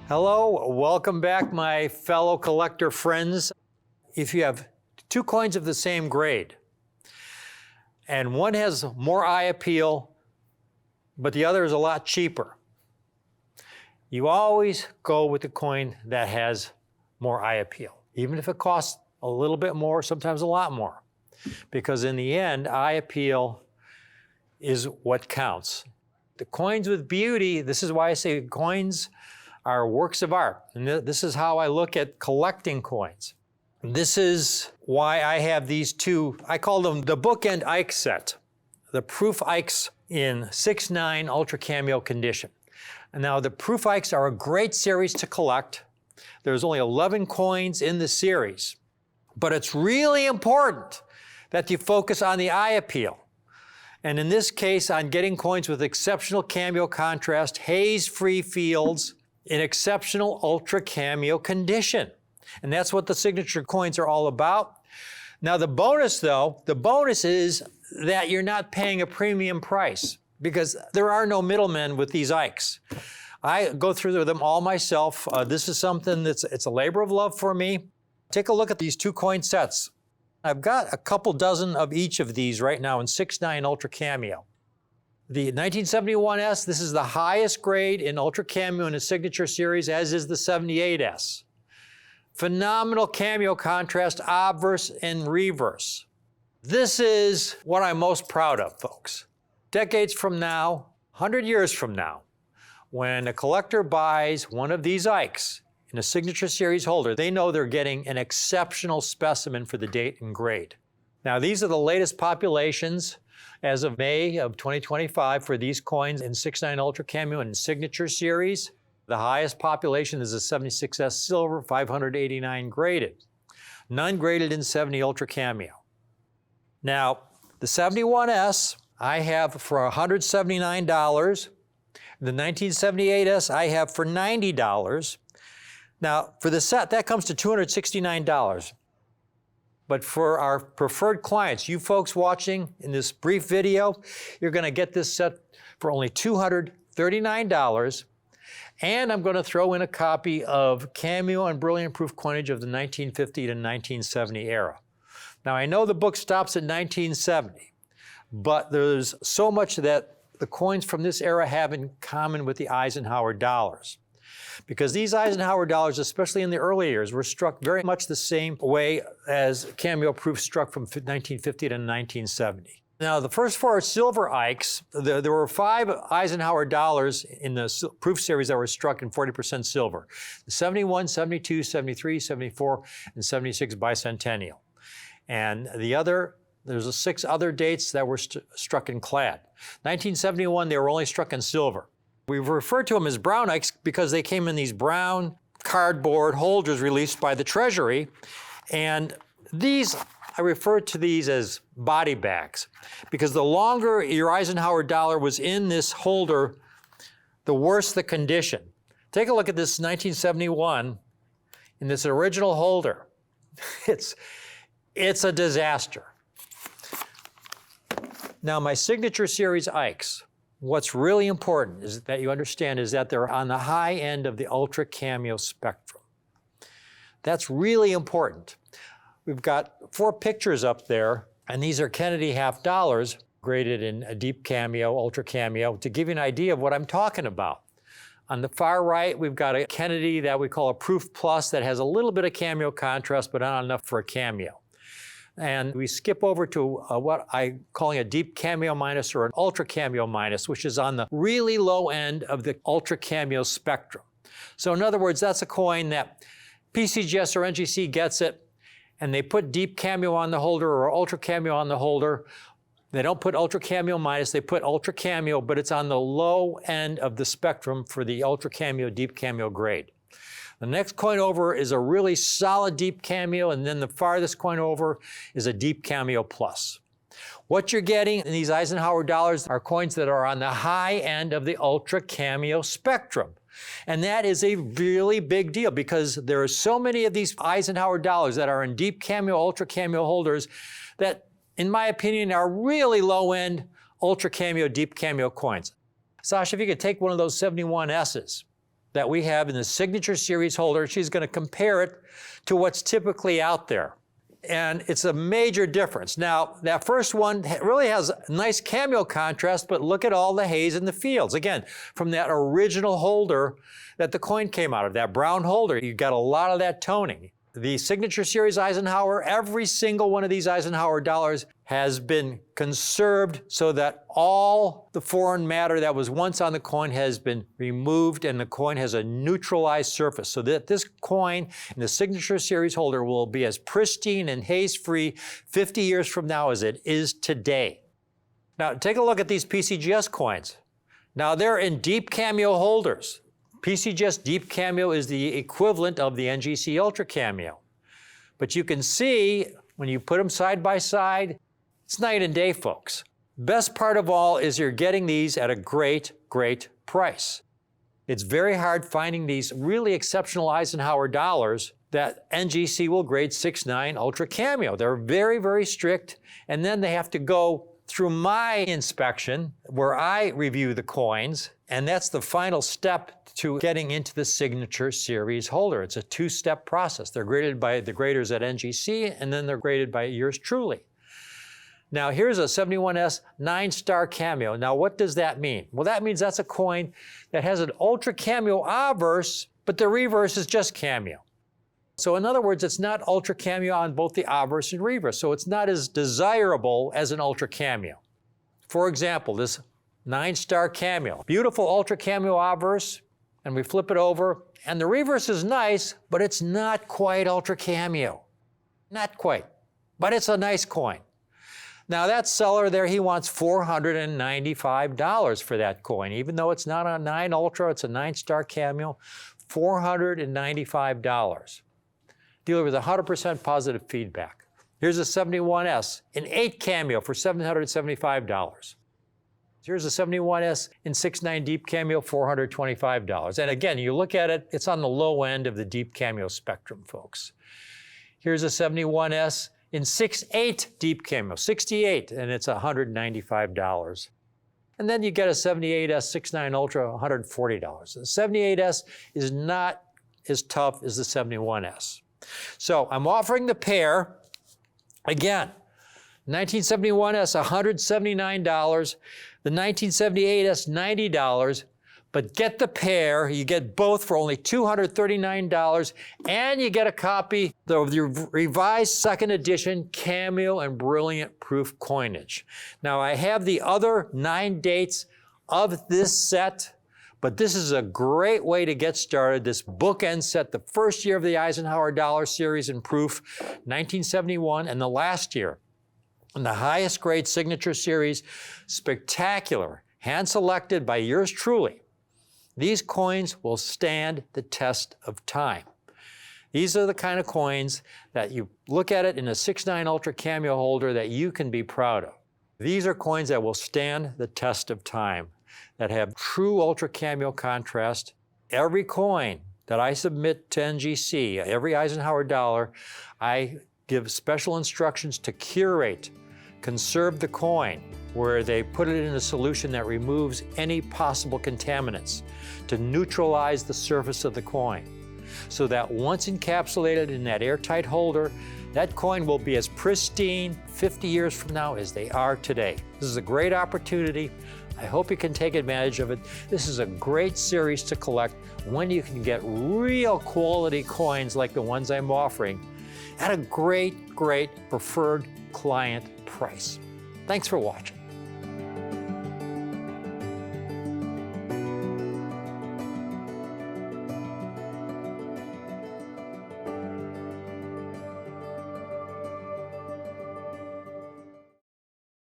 Hello, welcome back, my fellow collector friends. If you have two coins of the same grade, and one has more eye appeal, but the other is a lot cheaper, you always go with the coin that has more eye appeal, even if it costs a little bit more, sometimes a lot more. Because in the end, eye appeal is what counts. The coins with beauty, this is why I say coins are works of art. And this is how I look at collecting coins. This is why I have these two, I call them the bookend Ike set, the proof Ikes in 6.9 Ultra Cameo condition. And now the proof Ikes are a great series to collect. There's only 11 coins in the series, but it's really important that you focus on the eye appeal. And in this case, on getting coins with exceptional cameo contrast, haze-free fields, in exceptional ultra cameo condition. And that's what the signature coins are all about. Now the bonus though, the bonus is that you're not paying a premium price because there are no middlemen with these Ikes. I go through them all myself. This is something it's a labor of love for me. Take a look at these two coin sets. I've got a couple dozen of each of these right now in 6.9 Ultra Cameo. The 1971S, this is the highest grade in Ultra Cameo in a signature series, as is the 78S. Phenomenal cameo contrast, obverse and reverse. This is what I'm most proud of, folks. Decades from now, 100 years from now, when a collector buys one of these Ikes in a signature series holder, they know they're getting an exceptional specimen for the date and grade. Now, these are the latest populations as of May of 2025 for these coins in 6.9 Ultra Cameo and signature series. The highest population is a 76S silver, 589 graded. None graded in 70 Ultra Cameo. Now, the 71S I have for $179. The 1978S I have for $90. Now, for the set, that comes to $269. But for our preferred clients, you folks watching in this brief video, you're going to get this set for only $239. And I'm going to throw in a copy of Cameo and Brilliant Proof coinage of the 1950 to 1970 era. Now, I know the book stops at 1970, but there's so much that the coins from this era have in common with the Eisenhower Dollars. Because these Eisenhower Dollars, especially in the early years, were struck very much the same way as Cameo Proof struck from 1950 to 1970. Now, the first four are silver Ikes. There were 5 Eisenhower Dollars in the Proof series that were struck in 40% silver. The 71, 72, 73, 74, and 76 bicentennial. And there's 6 other dates that were struck in clad. 1971, they were only struck in silver. We refer to them as brown Ikes because they came in these brown cardboard holders released by the Treasury. And these, I refer to these as body bags because the longer your Eisenhower dollar was in this holder, the worse the condition. Take a look at this 1971 in this original holder. It's a disaster. Now, my signature series Ikes, what's really important is that you understand is that they're on the high end of the Ultra Cameo spectrum. That's really important. We've got 4 pictures up there, and these are Kennedy half dollars graded in a deep cameo, Ultra Cameo, to give you an idea of what I'm talking about. On the far right, we've got a Kennedy that we call a Proof Plus that has a little bit of cameo contrast, but not enough for a cameo. And we skip over to what I'm calling a deep cameo minus or an ultra cameo minus, which is on the really low end of the ultra cameo spectrum. So in other words, that's a coin that PCGS or NGC gets it, and they put deep cameo on the holder or ultra cameo on the holder. They don't put ultra cameo minus, they put ultra cameo, but it's on the low end of the spectrum for the ultra cameo, deep cameo grade. The next coin over is a really solid deep cameo, and then the farthest coin over is a deep cameo plus. What you're getting in these Eisenhower Dollars are coins that are on the high end of the ultra cameo spectrum. And that is a really big deal because there are so many of these Eisenhower Dollars that are in deep cameo, ultra cameo holders that, in my opinion, are really low-end ultra cameo, deep cameo coins. Sasha, if you could take one of those 71S's that we have in the Signature Series holder. She's going to compare it to what's typically out there. And it's a major difference. Now, that first one really has a nice cameo contrast, but look at all the haze in the fields. Again, from that original holder that the coin came out of, that brown holder, you got a lot of that toning. The Signature Series Eisenhower, every single one of these Eisenhower dollars has been conserved so that all the foreign matter that was once on the coin has been removed and the coin has a neutralized surface, so that this coin in the Signature Series holder will be as pristine and haze-free 50 years from now as it is today. Now, take a look at these PCGS coins. Now, they're in deep cameo holders. PCGS Deep Cameo is the equivalent of the NGC Ultra Cameo. But you can see, when you put them side by side, it's night and day, folks. Best part of all is you're getting these at a great, great price. It's very hard finding these really exceptional Eisenhower dollars that NGC will grade 6.9 Ultra Cameo. They're very, very strict, and then they have to go through my inspection where I review the coins, and that's the final step to getting into the Signature Series holder. It's a two-step process. They're graded by the graders at NGC, and then they're graded by yours truly. Now, here's a 71S 9-star cameo. Now, what does that mean? Well, that means that's a coin that has an Ultra Cameo obverse, but the reverse is just cameo. So in other words, it's not Ultra Cameo on both the obverse and reverse, so it's not as desirable as an Ultra Cameo. For example, this 9-star cameo, beautiful Ultra Cameo obverse, and we flip it over, and the reverse is nice, but it's not quite Ultra Cameo. Not quite, but it's a nice coin. Now that seller there, he wants $495 for that coin, even though it's not a 9 Ultra, it's a 9-star cameo, $495. Dealer with 100% positive feedback. Here's a 71S in 8 cameo for $775. Here's a 71S in 6.9 deep cameo, $425. And again, you look at it, it's on the low end of the deep cameo spectrum, folks. Here's a 71S in 6.8 deep cameo, 68, and it's $195. And then you get a 78S 6.9 Ultra, $140. The 78S is not as tough as the 71S. So I'm offering the pair, again, 1971S, $179, the 1978S, $90, but get the pair, you get both for only $239, and you get a copy of the revised second edition Cameo and Brilliant Proof coinage. Now I have the other 9 dates of this set, but this is a great way to get started. This bookend set, the first year of the Eisenhower Dollar series in proof, 1971, and the last year. And the highest grade Signature Series, spectacular, hand-selected by yours truly. These coins will stand the test of time. These are the kind of coins that you look at it in a 6.9 Ultra Cameo holder that you can be proud of. These are coins that will stand the test of time, that have true Ultra Cameo contrast. Every coin that I submit to NGC, every Eisenhower dollar, I give special instructions to curate, conserve the coin, where they put it in a solution that removes any possible contaminants to neutralize the surface of the coin, so that once encapsulated in that airtight holder, that coin will be as pristine 50 years from now as they are today. This is a great opportunity. I hope you can take advantage of it. This is a great series to collect when you can get real quality coins like the ones I'm offering at a great, great preferred client price. Thanks for watching.